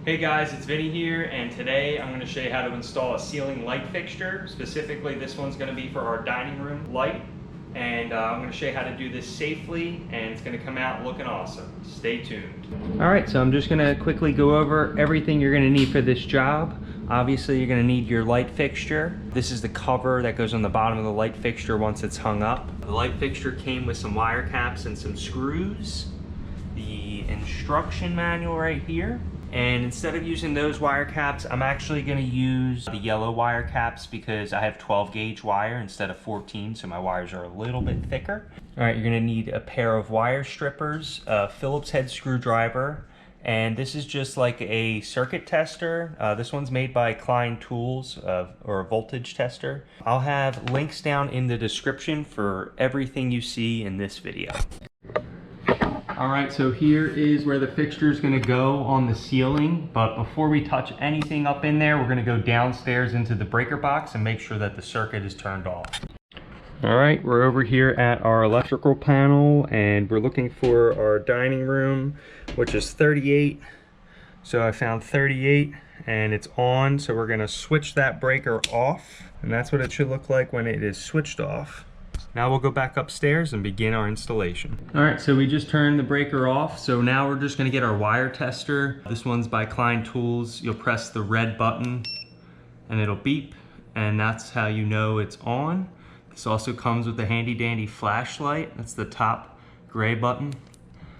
Hey guys, it's Vinnie here, and today I'm going to show you how to install a ceiling light fixture. Specifically, this one's going to be for our dining room light, and I'm going to show you how to do this safely, and it's going to come out looking awesome. Stay tuned. Alright, so I'm just going to quickly go over everything you're going to need for this job. Obviously, you're going to need your light fixture. This is the cover that goes on the bottom of the light fixture once it's hung up. The light fixture came with some wire caps and some screws. The instruction manual right here. And instead of using those wire caps, I'm actually going to use the yellow wire caps because I have 12 gauge wire instead of 14, so my wires are a little bit thicker. Alright, you're going to need a pair of wire strippers, a Phillips head screwdriver, and this is just like a circuit tester. This one's made by Klein Tools, or a voltage tester. I'll have links down in the description for everything you see in this video. Alright, so here is where the fixture is going to go on the ceiling, but before we touch anything up in there, we're going to go downstairs into the breaker box and make sure that the circuit is turned off. Alright, we're over here at our electrical panel, and we're looking for our dining room, which is 38. So I found 38 and it's on, so we're going to switch that breaker off, and that's what it should look like when it is switched off. Now we'll go back upstairs and begin our installation. Alright, so we just turned the breaker off, so now we're just going to get our wire tester. This one's by Klein Tools. You'll press the red button and it'll beep, and that's how you know it's on. This also comes with a handy dandy flashlight. That's the top gray button.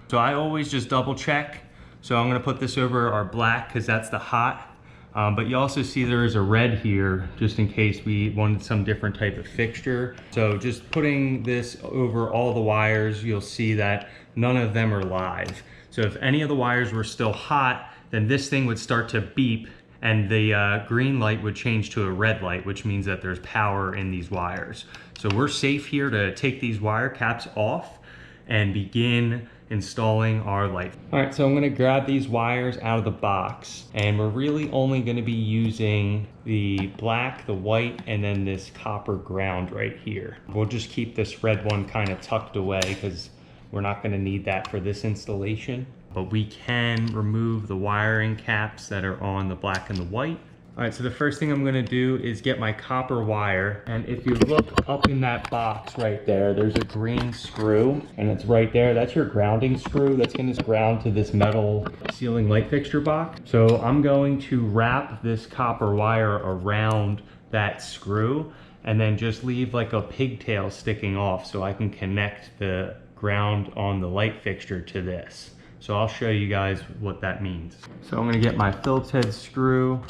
So I always just double check. So I'm going to put this over our black because that's the hot. But you also see there is a red here just in case we wanted some different type of fixture. So just putting this over all the wires, you'll see that none of them are live. So if any of the wires were still hot, then this thing would start to beep and the green light would change to a red light, which means that there's power in these wires. So we're safe here to take these wire caps off and begin installing our light. All right, so I'm gonna grab these wires out of the box, and we're really only gonna be using the black, the white, and then this copper ground right here. We'll just keep this red one kind of tucked away because we're not gonna need that for this installation. But we can remove the wiring caps that are on the black and the white. All right, so the first thing I'm gonna do is get my copper wire, and if you look up in that box right there, there's a green screw, and it's right there. That's your grounding screw. That's gonna ground to this metal ceiling light fixture box. So I'm going to wrap this copper wire around that screw, and then just leave like a pigtail sticking off so I can connect the ground on the light fixture to this. So I'll show you guys what that means. So I'm gonna get my Phillips head screw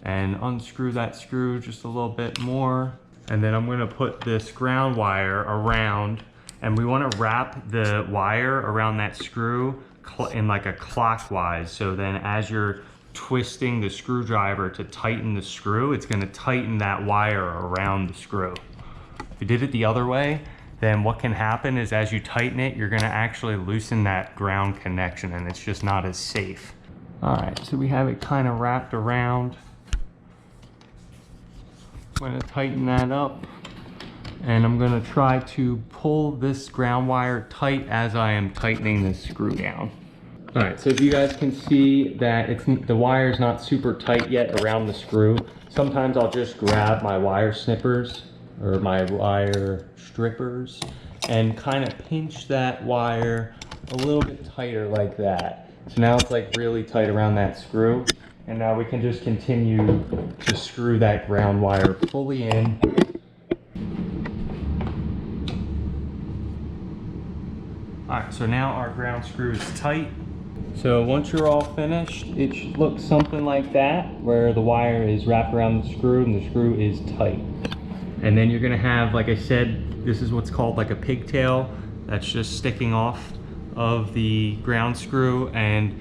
and unscrew that screw just a little bit more. And then I'm gonna put this ground wire around, and we wanna wrap the wire around that screw in like a clockwise. So then as you're twisting the screwdriver to tighten the screw, it's gonna tighten that wire around the screw. If you did it the other way, then what can happen is as you tighten it, you're gonna actually loosen that ground connection, and it's just not as safe. All right, so we have it kind of wrapped around. I'm gonna tighten that up, and I'm gonna try to pull this ground wire tight as I am tightening this screw down. All right, so if you guys can see that the wire's not super tight yet around the screw, sometimes I'll just grab my wire snippers or my wire strippers and kind of pinch that wire a little bit tighter like that. So now it's like really tight around that screw, and now we can just continue to screw that ground wire fully in. All right, so now our ground screw is tight. So once you're all finished, it should look something like that, where the wire is wrapped around the screw and the screw is tight. And then you're gonna have, like I said, this is what's called like a pigtail that's just sticking off of the ground screw, and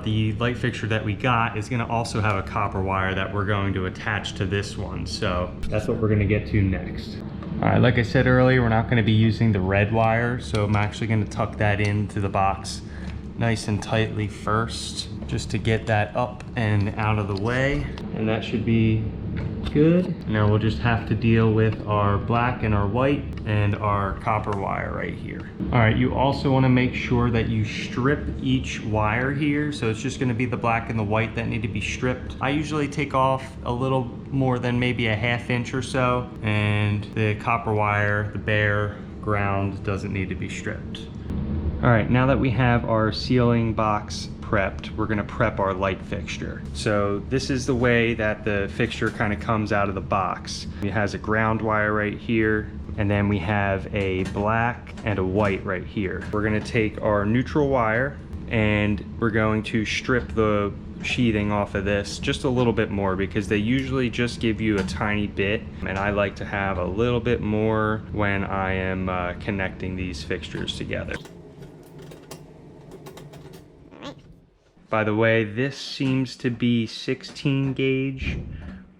the light fixture that we got is gonna also have a copper wire that we're going to attach to this one. So that's what we're gonna get to next. All right, like I said earlier, we're not gonna be using the red wire, so I'm actually gonna tuck that into the box nice and tightly first, just to get that up and out of the way. And that should be Good. Now we'll just have to deal with our black and our white and our copper wire right here. All right, you also want to make sure that you strip each wire here. So it's just going to be the black and the white that need to be stripped. I usually take off a little more than maybe a ½ inch or so, and the copper wire, the bare ground, doesn't need to be stripped. All right, now that we have our sealing box prepped, we're gonna prep our light fixture. So this is the way that the fixture kind of comes out of the box. It has a ground wire right here, and then we have a black and a white right here. We're gonna take our neutral wire and we're going to strip the sheathing off of this just a little bit more, because they usually just give you a tiny bit, and I like to have a little bit more when I am connecting these fixtures together. By the way, this seems to be 16 gauge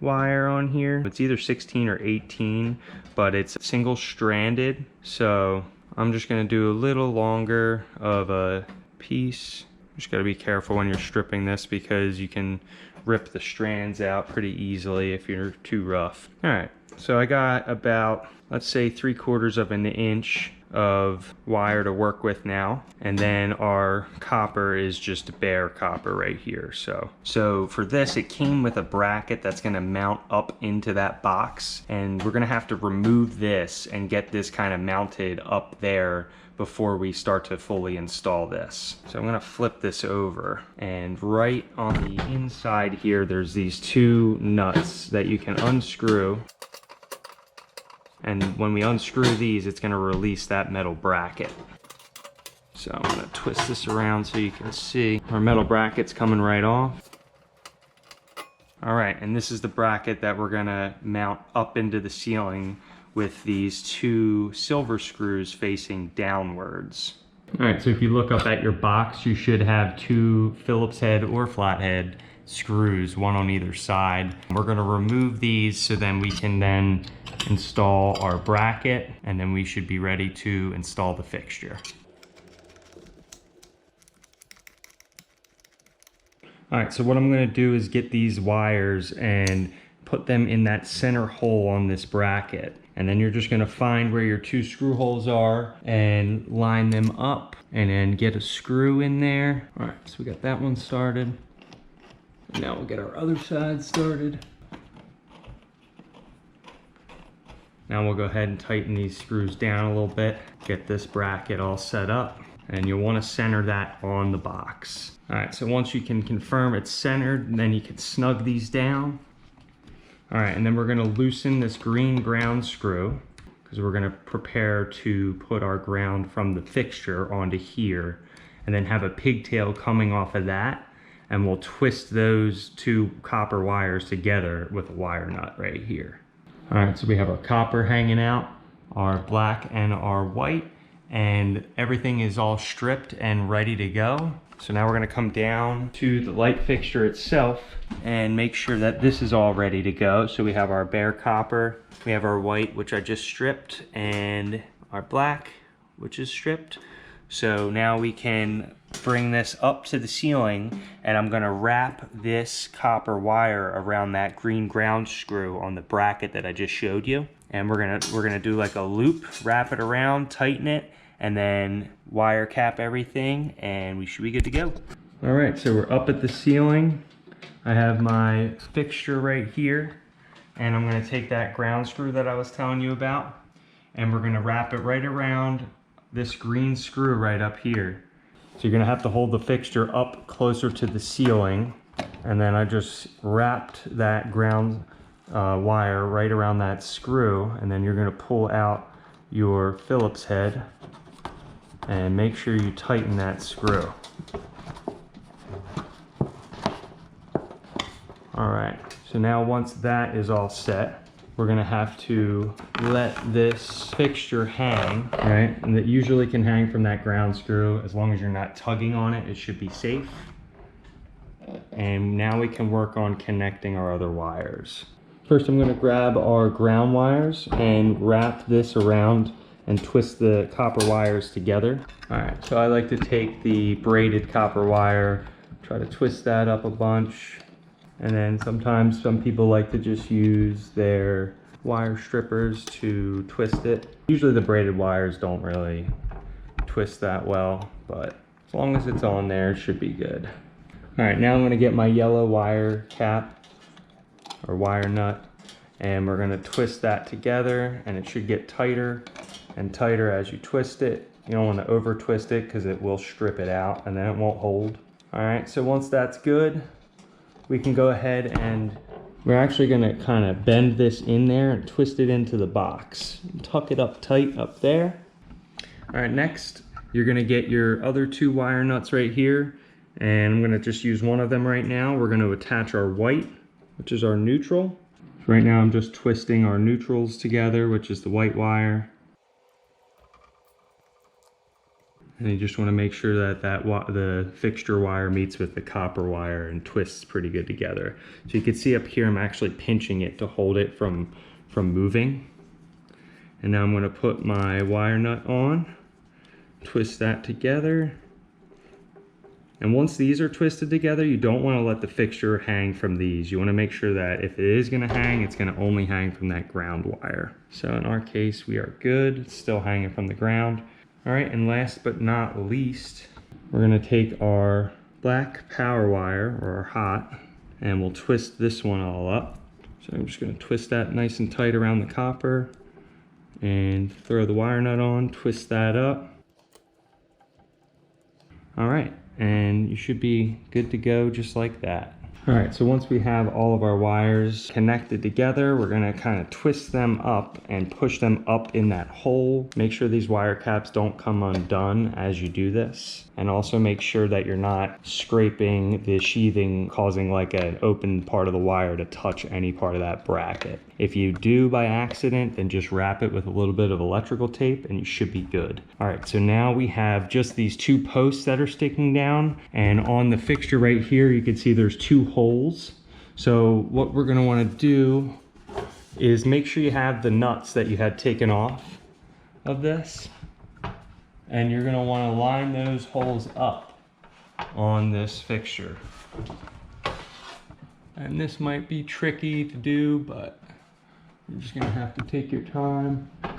wire on here. It's either 16 or 18, but it's single stranded. So I'm just gonna do a little longer of a piece. Just gotta be careful when you're stripping this, because you can rip the strands out pretty easily if you're too rough. All right, so I got about, let's say 3/4 of an inch of wire to work with now, and then our copper is just bare copper right here. So for this, it came with a bracket that's going to mount up into that box, and we're going to have to remove this and get this kind of mounted up there before we start to fully install this. So I'm going to flip this over, and right on the inside here there's these 2 nuts that you can unscrew. And when we unscrew these, it's gonna release that metal bracket. So I'm gonna twist this around so you can see our metal bracket's coming right off. All right, and this is the bracket that we're gonna mount up into the ceiling with these 2 silver screws facing downwards. All right, so if you look up at your box, you should have 2 Phillips head or flathead screws, one on either side. We're gonna remove these so then we can then install our bracket, and then we should be ready to install the fixture. All right, so what I'm gonna do is get these wires and put them in that center hole on this bracket. And then you're just gonna find where your 2 screw holes are and line them up, and then get a screw in there. All right, so we got that one started. Now we'll get our other side started. Now we'll go ahead and tighten these screws down a little bit, get this bracket all set up, and you'll want to center that on the box. All right, so once you can confirm it's centered, then you can snug these down. All right, and then we're going to loosen this green ground screw, because we're going to prepare to put our ground from the fixture onto here, and then have a pigtail coming off of that, and we'll twist those 2 copper wires together with a wire nut right here. All right, so we have our copper hanging out, our black and our white, and everything is all stripped and ready to go. So now we're gonna come down to the light fixture itself and make sure that this is all ready to go. So we have our bare copper, we have our white, which I just stripped, and our black, which is stripped. So now we can bring this up to the ceiling, and I'm gonna wrap this copper wire around that green ground screw on the bracket that I just showed you. And we're gonna do like a loop, wrap it around, tighten it, and then wire cap everything, and we should be good to go. All right, so we're up at the ceiling. I have my fixture right here, and I'm gonna take that ground screw that I was telling you about, and we're gonna wrap it right around this green screw right up here. So you're gonna have to hold the fixture up closer to the ceiling, and then I just wrapped that ground wire right around that screw, and then you're gonna pull out your Phillips head and make sure you tighten that screw. All right, so now once that is all set, we're gonna have to let this fixture hang, right? And it usually can hang from that ground screw. As long as you're not tugging on it, it should be safe. And now we can work on connecting our other wires. First, I'm gonna grab our ground wires and wrap this around and twist the copper wires together. All right, so I like to take the braided copper wire, try to twist that up a bunch, And then sometimes some people like to just use their wire strippers to twist it. Usually the braided wires don't really twist that well, but as long as it's on there, it should be good. All right, now I'm gonna get my yellow wire cap or wire nut, and we're gonna twist that together, and it should get tighter and tighter as you twist it. You don't wanna over twist it because it will strip it out and then it won't hold. All right, so once that's good, we can go ahead and we're actually gonna kind of bend this in there and twist it into the box. Tuck it up tight up there. All right, next, you're gonna get your other two wire nuts right here, and I'm gonna just use one of them right now. We're gonna attach our white, which is our neutral. So right now I'm just twisting our neutrals together, which is the white wire. And you just want to make sure that the fixture wire meets with the copper wire and twists pretty good together. So you can see up here I'm actually pinching it to hold it from moving. And now I'm going to put my wire nut on, twist that together. And once these are twisted together, you don't want to let the fixture hang from these. You want to make sure that if it is going to hang, it's going to only hang from that ground wire. So in our case, we are good. It's still hanging from the ground. All right, and last but not least, we're gonna take our black power wire, or our hot, and we'll twist this one all up. So I'm just gonna twist that nice and tight around the copper and throw the wire nut on, twist that up. All right, and you should be good to go just like that. All right, so once we have all of our wires connected together, we're gonna kind of twist them up and push them up in that hole. Make sure these wire caps don't come undone as you do this. And also make sure that you're not scraping the sheathing, causing like an open part of the wire to touch any part of that bracket. If you do by accident, then just wrap it with a little bit of electrical tape and you should be good. All right, so now we have just these two posts that are sticking down, and on the fixture right here, you can see there's two holes. So what we're gonna wanna do is make sure you have the nuts that you had taken off of this, and you're gonna wanna line those holes up on this fixture. And this might be tricky to do, but you're just gonna have to take your time. All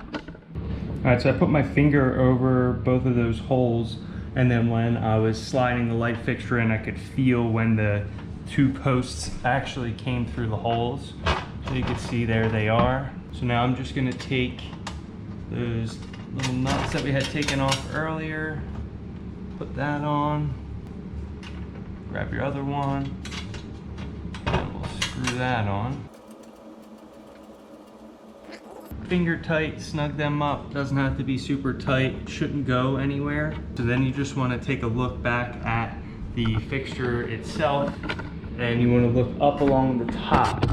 right, so I put my finger over both of those holes, and then when I was sliding the light fixture in, I could feel when the two posts actually came through the holes. So you can see there they are. So now I'm just gonna take those little nuts that we had taken off earlier, put that on, grab your other one, and we'll screw that on. Finger tight, snug them up. Doesn't have to be super tight, it shouldn't go anywhere. So then you just want to take a look back at the fixture itself, and you want to look up along the top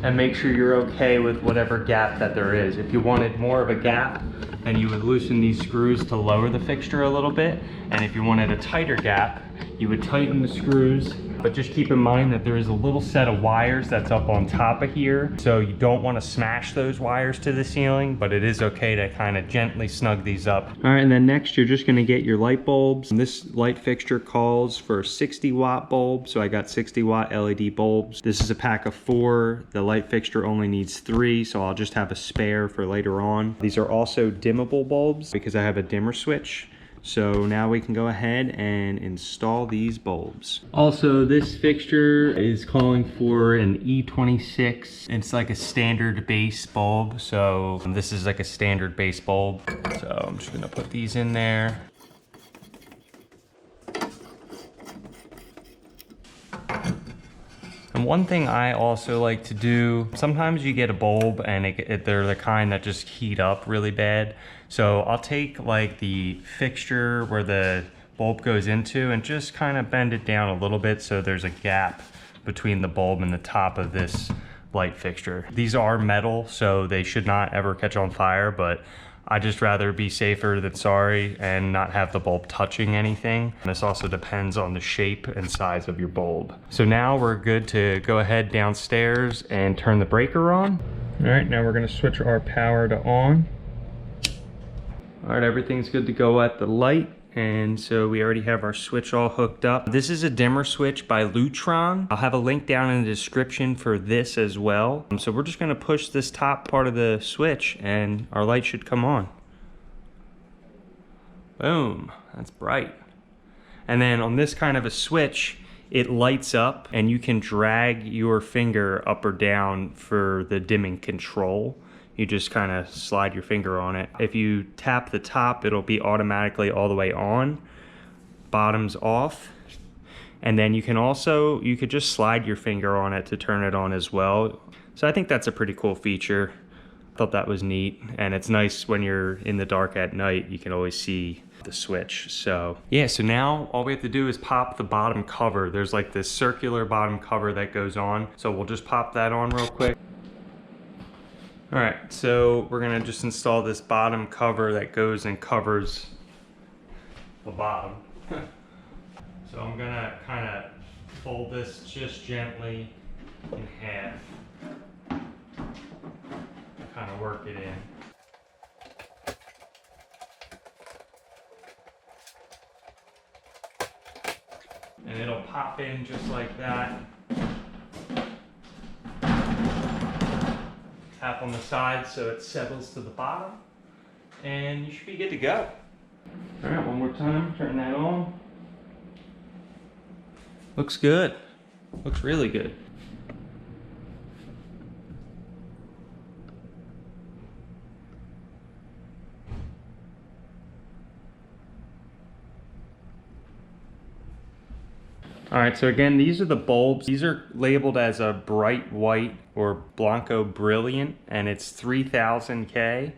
and make sure you're okay with whatever gap that there is. If you wanted more of a gap, then you would loosen these screws to lower the fixture a little bit. And if you wanted a tighter gap, you would tighten the screws. But just keep in mind that there is a little set of wires that's up on top of here. So you don't want to smash those wires to the ceiling, but it is okay to kind of gently snug these up. All right, and then next you're just gonna get your light bulbs. This light fixture calls for 60-watt bulb, so I got 60-watt LED bulbs. This is a pack of 4. The light fixture only needs 3, so I'll just have a spare for later on. These are also dimmable bulbs because I have a dimmer switch. So now we can go ahead and install these bulbs. Also, this fixture is calling for an E26. It's like a standard base bulb. So this is like a standard base bulb. So I'm just gonna put these in there. And one thing I also like to do, sometimes you get a bulb and they're the kind that just heat up really bad. So I'll take like the fixture where the bulb goes into and just kind of bend it down a little bit so there's a gap between the bulb and the top of this light fixture. These are metal, so they should not ever catch on fire, but I just rather be safer than sorry and not have the bulb touching anything. And this also depends on the shape and size of your bulb. So now we're good to go ahead downstairs and turn the breaker on. All right, now we're gonna switch our power to on. All right, everything's good to go at the light, And so we already have our switch all hooked up. This is a dimmer switch by Lutron. I'll have a link down in the description for this as well. So we're just gonna push this top part of the switch and our light should come on. Boom, that's bright. And then on this kind of a switch, it lights up and you can drag your finger up or down for the dimming control. You just kind of slide your finger on it. If you tap the top, it'll be automatically all the way on, bottom's off. And then you could just slide your finger on it to turn it on as well. So I think that's a pretty cool feature. I thought that was neat. And it's nice when you're in the dark at night, you can always see the switch. So yeah, so now all we have to do is pop the bottom cover. There's like this circular bottom cover that goes on. So we'll just pop that on real quick. All right, so we're gonna just install this bottom cover that goes and covers the bottom. So I'm gonna kind of fold this just gently in half. Kind of work it in. And it'll pop in just like that. Tap on the side so it settles to the bottom, and you should be good to go. All right, one more time, turn that on. Looks good, looks really good. All right, so again, these are the bulbs. These are labeled as a bright white or Blanco Brilliant, and it's 3000K.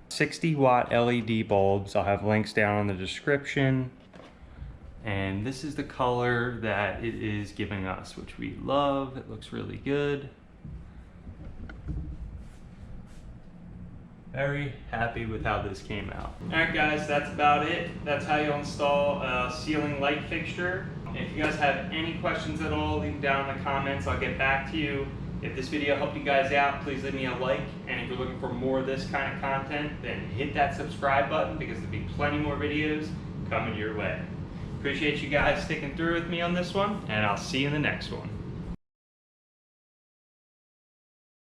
60 watt LED bulbs. I'll have links down in the description. And this is the color that it is giving us, which we love. It looks really good. Very happy with how this came out. All right guys, that's about it. That's how you install a ceiling light fixture. If you guys have any questions at all, leave them down in the comments. I'll get back to you. If this video helped you guys out, please leave me a like. And if you're looking for more of this kind of content, then hit that subscribe button because there'll be plenty more videos coming your way. Appreciate you guys sticking through with me on this one, and I'll see you in the next one.